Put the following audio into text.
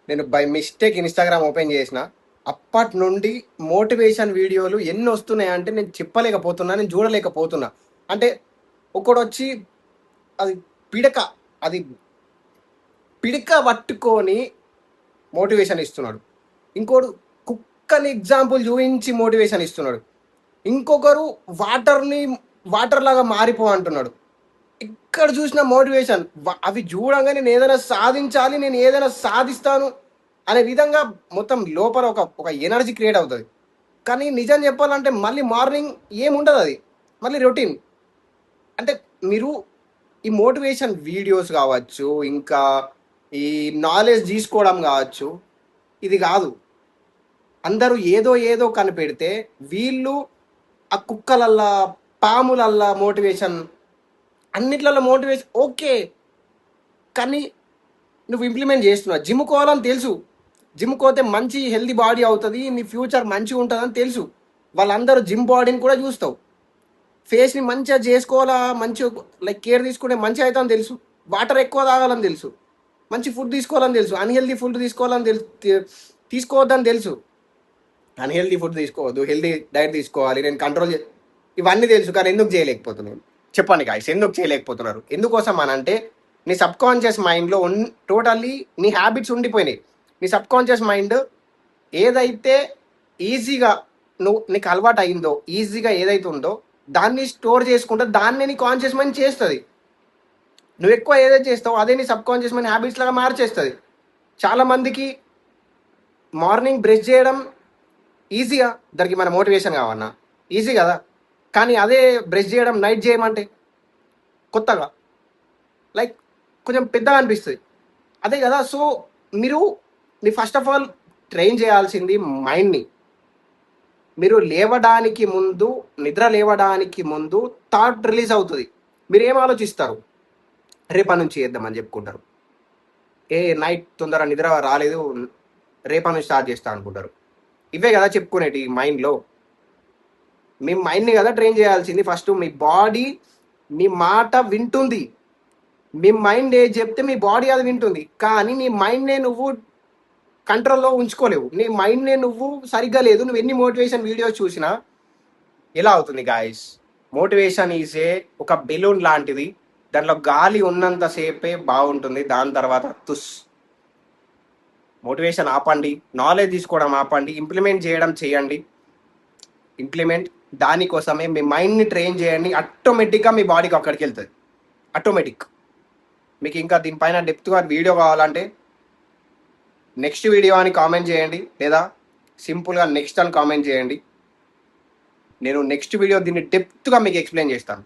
నేను by mistake Instagram open చేసిన. అప్పటి నుండి మోటివేషన్ వీడియోలు ఎన్ని వస్తున్నాయంటే నేను చెప్పలేకపోతున్నా, నేను చూడలేకపోతున్నా. అంటే ఒకడొచ్చి అది పిడక అది పిడక పట్టుకొని మోటివేషన్ ఇస్తున్నాడు. ఇంకోడు కుక్కని ఎగ్జాంపుల్ చూపించి మోటివేషన్ ఇస్తున్నాడు. ఇంకొకరు వాటర్ని వాటర్ లాగా మారిపో అంటున్నాడు. ఎక్కడ చూసిన మోటివేషన్. అవి చూడంగానే నేను ఏదైనా సాధించాలి, నేను ఏదైనా సాధిస్తాను అనే విధంగా మొత్తం లోపల ఒక ఒక ఎనర్జీ క్రియేట్ అవుతుంది. కానీ నిజం చెప్పాలంటే మళ్ళీ మార్నింగ్ ఏముండదు, అది మళ్ళీ రొటీన్. అంటే మీరు ఈ మోటివేషన్ వీడియోస్ కావచ్చు, ఇంకా ఈ నాలెడ్జ్ తీసుకోవడం కావచ్చు, ఇది కాదు. అందరూ ఏదో ఏదో కనిపెడితే వీళ్ళు ఆ కుక్కలల్లా, పాములల్లా మోటివేషన్, అన్నిట్లలో మోటివేషన్ ఓకే. కానీ నువ్వు ఇంప్లిమెంట్ చేస్తున్నావు. జిమ్ కోవాలని తెలుసు, జిమ్ కోతే మంచి హెల్తీ బాడీ అవుతుంది, నీ ఫ్యూచర్ మంచిగా ఉంటుందని తెలుసు. వాళ్ళందరూ జిమ్ బాడీని కూడా చూస్తావు. ఫేస్ని మంచిగా చేసుకోవాలా, మంచిగా లైక్ కేర్ తీసుకుంటే మంచిగా అవుతుందని తెలుసు. వాటర్ ఎక్కువ తాగాలని తెలుసు, మంచి ఫుడ్ తీసుకోవాలని తెలుసు, అన్హెల్దీ ఫుడ్ తీసుకోవాలని తెలుసు, తీసుకోవద్దని తెలుసు. అన్హెల్దీ ఫుడ్ తీసుకోవద్దు, హెల్దీ డైట్ తీసుకోవాలి, నేను కంట్రోల్ ఇవన్నీ తెలుసు. కానీ ఎందుకు చేయలేకపోతున్నాను చెప్పండి గాయస్, ఎందుకు చేయలేకపోతున్నారు? ఎందుకోసం అని అంటే నీ సబ్ కాన్షియస్ మైండ్లో టోటల్లీ నీ హ్యాబిట్స్ ఉండిపోయినాయి. నీ సబ్ కాన్షియస్ మైండ్ ఏదైతే ఈజీగా నీకు అలవాటు అయిందో, ఈజీగా ఏదైతే ఉందో దాన్ని స్టోర్ చేసుకుంటే దాన్ని నీ కాన్షియస్ మైండ్ చేస్తుంది. నువ్వు ఎక్కువ ఏదైతే చేస్తావో అదే నీ సబ్ కాన్షియస్ మైండ్ హ్యాబిట్స్ లాగా మార్చేస్తుంది. చాలామందికి మార్నింగ్ బ్రష్ చేయడం ఈజీగా, దానికి మన మోటివేషన్ కావన్నా ఈజీ కదా. కానీ అదే బ్రష్ చేయడం నైట్ చేయమంటే కొత్తగా లైక్ కొంచెం పెద్దగా అనిపిస్తుంది, అదే కదా. సో మీరు ఫస్ట్ ఆఫ్ ఆల్ ట్రైన్ చేయాల్సింది మైండ్ని. మీరు లేవడానికి ముందు, నిద్ర లేవడానికి ముందు థాట్ రిలీజ్ అవుతుంది. మీరు ఏం ఆలోచిస్తారు? రేపటి నుంచి చేద్దామని చెప్పుకుంటారు. నైట్ తొందర నిద్ర రాలేదు, రేపటి నుంచి స్టార్ట్ చేస్తా అనుకుంటారు. ఇవే కదా చెప్పుకునేటి మైండ్లో. మీ మైండ్ని కదా ట్రైన్ చేయాల్సింది. ఫస్ట్ మీ బాడీ మీ మాట వింటుంది. మీ మైండ్ ఏది చెప్తే మీ బాడీ అది వింటుంది. కానీ నీ మైండ్నే నువ్వు కంట్రోల్లో ఉంచుకోలేవు. నీ మైండ్నే నువ్వు సరిగ్గా లేదు. నువ్వు ఎన్ని మోటివేషన్ వీడియోస్ చూసినా ఎలా అవుతుంది గాయస్? మోటివేషన్ ఈజే ఒక బెలూన్ లాంటిది. దాంట్లో గాలి ఉన్నంతసేపే బాగుంటుంది, దాని తర్వాత తుస్. మోటివేషన్ ఆపండి, నాలెడ్జ్ తీసుకోవడం ఆపండి, ఇంప్లిమెంట్ చేయడం చేయండి. ఇంప్లిమెంట్ దానికోసమే మీ మైండ్ని ట్రైన్ చేయండి. ఆటోమేటిక్గా మీ బాడీకి అక్కడికి వెళ్తుంది, ఆటోమేటిక్. మీకు ఇంకా దీనిపైన డెప్త్గా వీడియో కావాలంటే నెక్స్ట్ వీడియో అని కామెంట్ చేయండి, లేదా సింపుల్గా నెక్స్ట్ అని కామెంట్ చేయండి. నేను నెక్స్ట్ వీడియో దీన్ని డెప్త్గా మీకు ఎక్స్ప్లెయిన్ చేస్తాను.